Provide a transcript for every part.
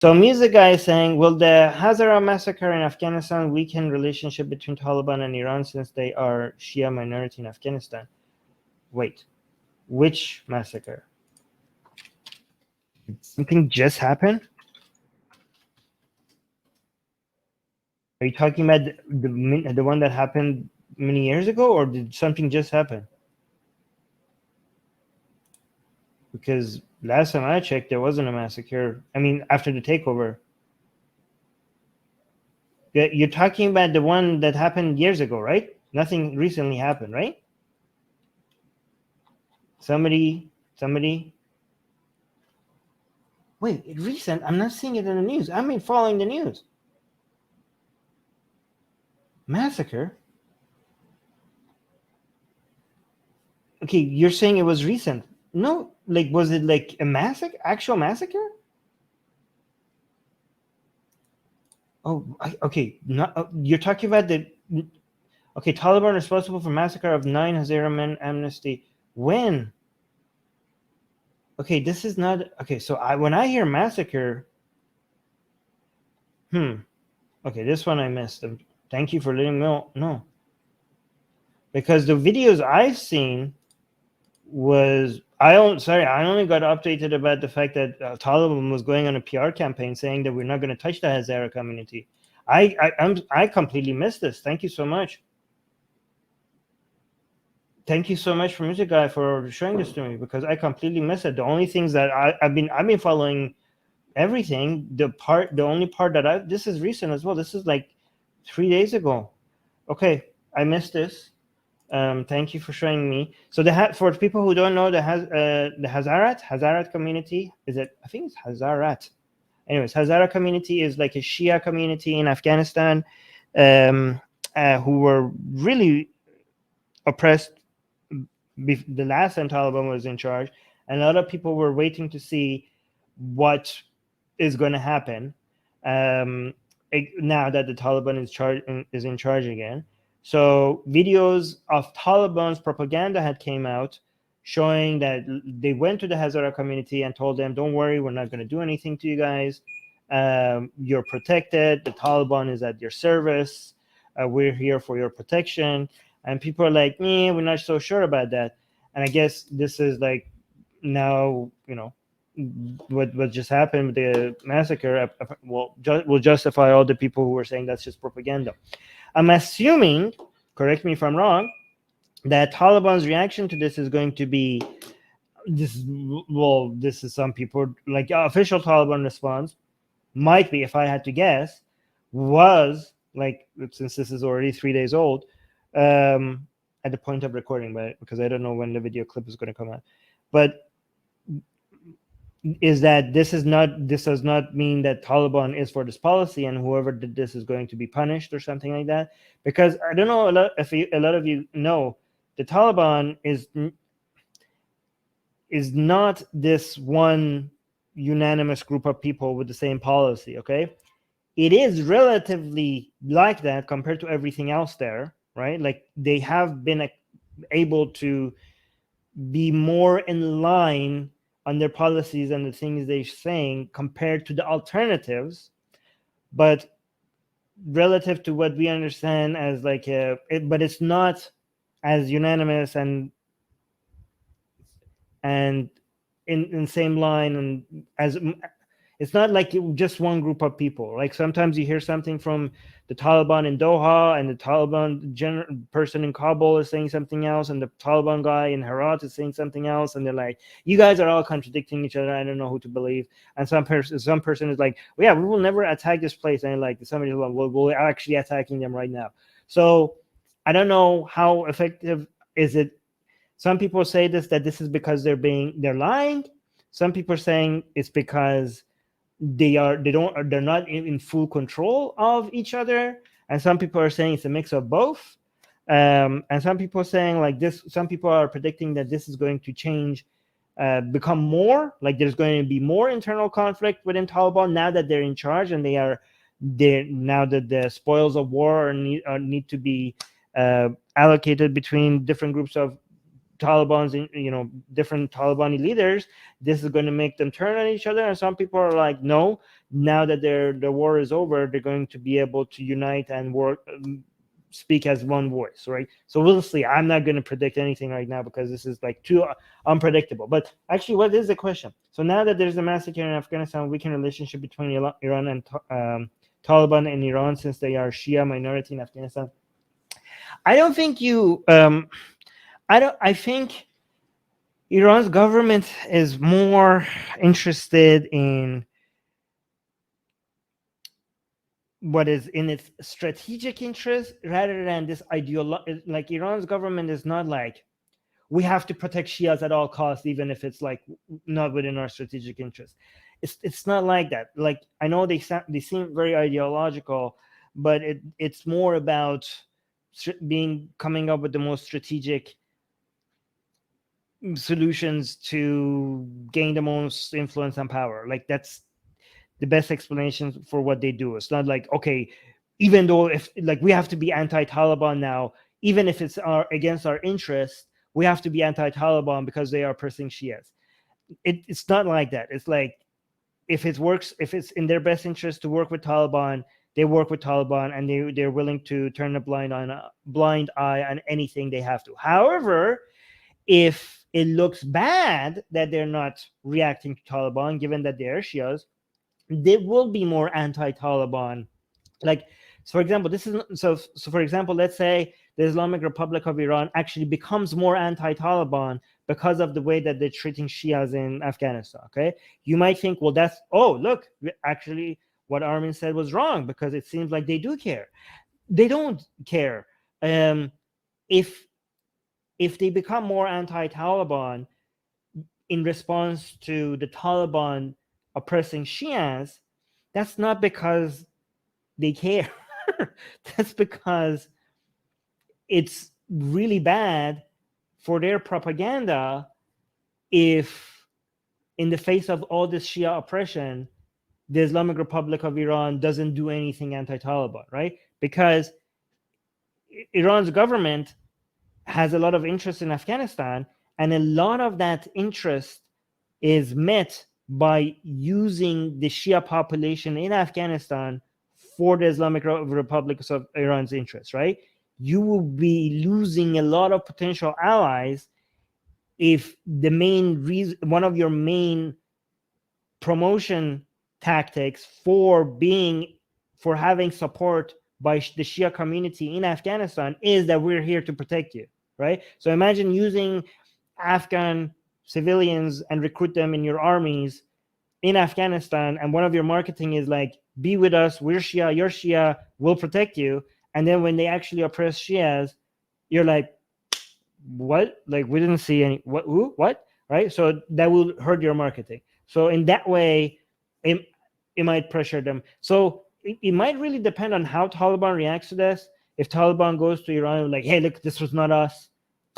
So music guy is saying, will the Hazara massacre in Afghanistan weaken relationship between Taliban and Iran since they are Shia minority in Afghanistan? Wait, which massacre? Did something just happen? Are you talking about the one that happened many years ago, or did something just happen? Because last time I checked, there wasn't a massacre. I mean, after the takeover. You're talking about the one that happened years ago, right? Nothing recently happened, right? Somebody. Wait, recent? I'm not seeing it in the news. I've been following the news. Massacre? Okay, you're saying it was recent. No, like, was it like a massacre? Actual massacre? Oh, okay. Not, you're talking about the... Okay, Taliban responsible for massacre of 9 Hazara men amnesty. When? Okay, this is not... Okay, so when I hear massacre... Okay, this one I missed. Thank you for letting me know. No. Because the videos I've seen was... I only got updated about the fact that Taliban was going on a PR campaign saying that we're not going to touch the Hazara community. I completely missed this. Thank you so much. Thank you so much for Music Guy for showing this to me, because I completely missed it. The only things that I've been following everything. The only part that this is recent as well. This is like 3 days ago. Okay, I missed this. Thank you for showing me. So for people who don't know, the Hazarat community, is it? I think it's Hazarat. Anyways, Hazara community is like a Shia community in Afghanistan, who were really oppressed the last time Taliban was in charge, and a lot of people were waiting to see what is going to happen now that the Taliban is in charge again. So videos of Taliban's propaganda had came out showing that they went to the Hazara community and told them, don't worry, we're not going to do anything to you guys. You're protected. The Taliban is at your service. We're here for your protection. And people are like, we're not so sure about that. And I guess this is like now, what just happened with the massacre will justify all the people who were saying that's just propaganda. I'm assuming, correct me if I'm wrong, that Taliban's reaction to this is going to be this is some people like official Taliban response might be, if I had to guess, was like, since this is already 3 days old at the point of recording, but because I don't know when the video clip is going to come out, but is that this does not mean that Taliban is for this policy and whoever did this is going to be punished or something like that. Because I don't know if a lot of you know, the Taliban is not this one unanimous group of people with the same policy. Okay, it is relatively like that compared to everything else there, right? Like they have been able to be more in line on their policies and the things they're saying compared to the alternatives, but relative to what we understand as like but it's not as unanimous and in same line, and as it's not like just one group of people. Like sometimes you hear something from the Taliban in Doha and the Taliban person in Kabul is saying something else, and the Taliban guy in Herat is saying something else, and they're like, you guys are all contradicting each other. I don't know who to believe. And some person is like, well, yeah, we will never attack this place. And like somebody's like, well, we're actually attacking them right now. So I don't know how effective is it. Some people say that this is because they're lying. Some people are saying it's because they're not in full control of each other, and some people are saying it's a mix of both. And some people are saying like this. Some people are predicting that this is going to change, become more like there's going to be more internal conflict within Taliban now that they're in charge, and now that the spoils of war need to be allocated between different groups of Taliban's, different Talibani leaders, this is going to make them turn on each other. And some people are like, no, now that the war is over, they're going to be able to unite and work, speak as one voice, right? So we'll see. I'm not going to predict anything right now because this is like too unpredictable. But actually, what is the question? So now that there's a massacre in Afghanistan, weakened relationship between Iran and Taliban in Iran, since they are Shia minority in Afghanistan. I don't think you. I think Iran's government is more interested in what is in its strategic interest rather than this ideology. Like Iran's government is not like, we have to protect Shias at all costs, even if it's like not within our strategic interest. It's not like that. Like, I know they seem very ideological, but it's more about coming up with the most strategic solutions to gain the most influence and power. Like, that's the best explanation for what they do. It's not like, okay, even though if like we have to be anti-Taliban now, even if it's against our interest, we have to be anti-Taliban because they are oppressing Shias. It's not like that. It's like, if it's in their best interest to work with Taliban, they work with Taliban, and they're willing to turn a blind eye on anything they have to. However, if it looks bad that they're not reacting to Taliban, given that they're Shias, they will be more anti-Taliban. Like, so for example, for example, let's say the Islamic Republic of Iran actually becomes more anti-Taliban because of the way that they're treating Shias in Afghanistan. Okay, you might think, well, look, actually what Armin said was wrong, because it seems like they do care. They don't care. If they become more anti-Taliban in response to the Taliban oppressing Shias, that's not because they care. That's because it's really bad for their propaganda if, in the face of all this Shia oppression, the Islamic Republic of Iran doesn't do anything anti-Taliban, right? Because Iran's government has a lot of interest in Afghanistan, and a lot of that interest is met by using the Shia population in Afghanistan for the Islamic Republic of Iran's interests, right? You will be losing a lot of potential allies if one of your main promotion tactics for having support by the Shia community in Afghanistan is that we're here to protect you, right? So imagine using Afghan civilians and recruit them in your armies in Afghanistan, and one of your marketing is like, be with us, we're Shia, you're Shia, we'll protect you. And then when they actually oppress Shias, you're like, what? Like, we didn't see any, what, who, what? Right? So that will hurt your marketing. So in that way, it might pressure them. So it might really depend on how Taliban reacts to this. If Taliban goes to Iran like, hey, look, this was not us,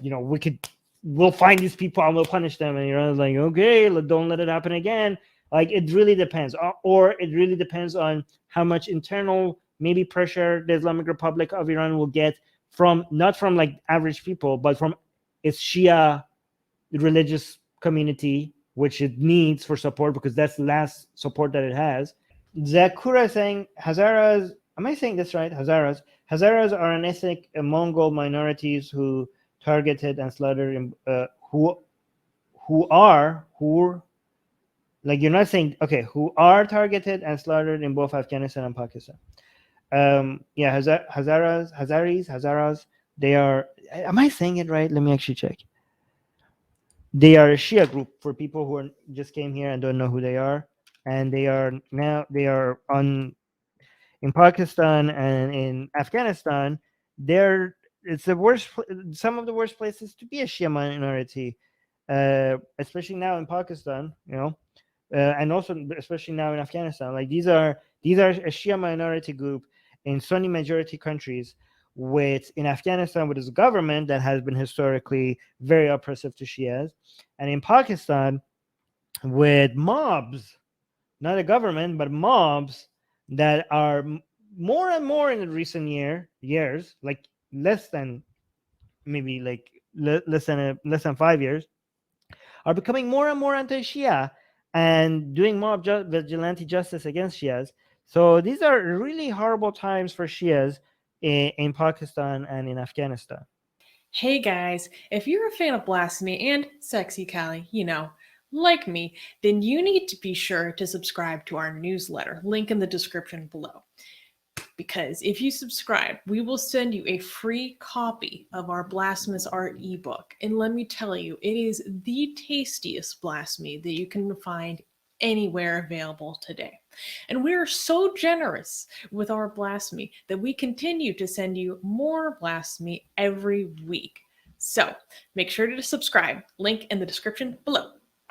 we'll find these people and we'll punish them, and Iran's like, okay, don't let it happen again. Like, it really depends, or it really depends on how much internal maybe pressure the Islamic Republic of Iran will get from, not from like average people, but from its Shia religious community, which it needs for support, because that's the last support that it has. Zakura is saying, Hazaras, am I saying this right? Hazaras are an ethnic Mongol minorities who targeted and slaughtered who are targeted in both Afghanistan and Pakistan. Hazaras, they are, am I saying it right? Let me actually check. They are a Shia group, for people who just came here and don't know who they are. And they are in Pakistan and in Afghanistan. It's some of the worst places to be a Shia minority, especially now in Pakistan, and also especially now in Afghanistan. Like, these are a Shia minority group in Sunni majority countries, in Afghanistan with its government that has been historically very oppressive to Shias, and in Pakistan with mobs, not a government, but mobs that are more and more in the recent years, like less than maybe like less than 5 years, are becoming more and more anti-Shia and doing mob vigilante justice against Shias. So these are really horrible times for Shias in Pakistan and in Afghanistan. Hey guys, if you're a fan of blasphemy and sexy Callie, like me, then you need to be sure to subscribe to our newsletter, link in the description below. Because if you subscribe, we will send you a free copy of our blasphemous art ebook. And let me tell you, it is the tastiest blasphemy that you can find anywhere available today. And we are so generous with our blasphemy that we continue to send you more blasphemy every week. So make sure to subscribe, link in the description below.